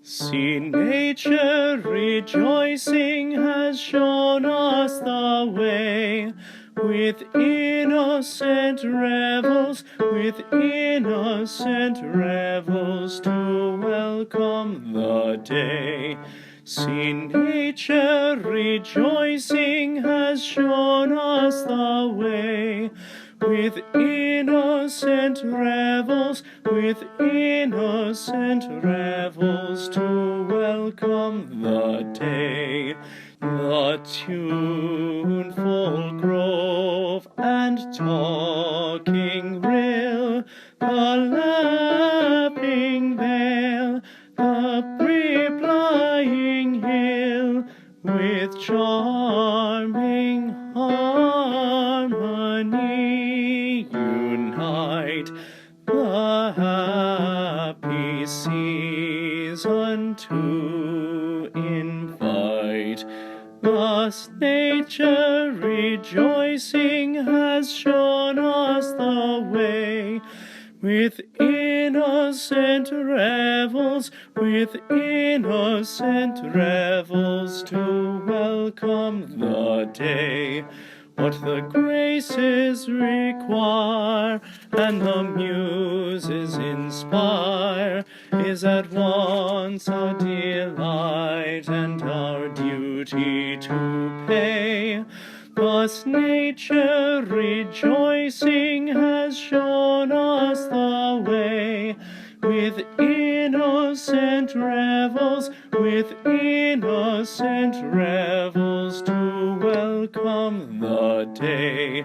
See, nature rejoicing has shown us the way, with innocent revels, to welcome the day. See, nature rejoicing has shown us the way, with innocent revels, to welcome the day. The tuneful grove and talking rill, the laughing vale, the replying hill, with charming harmony unite the happy season to invite. Thus nature rejoicing has shown us the way, with innocent revels, to welcome the day. What the graces require and the muses inspire is at once our delight and our duty to pay. Thus nature rejoicing has shown us the way, with innocent revels, to welcome the day.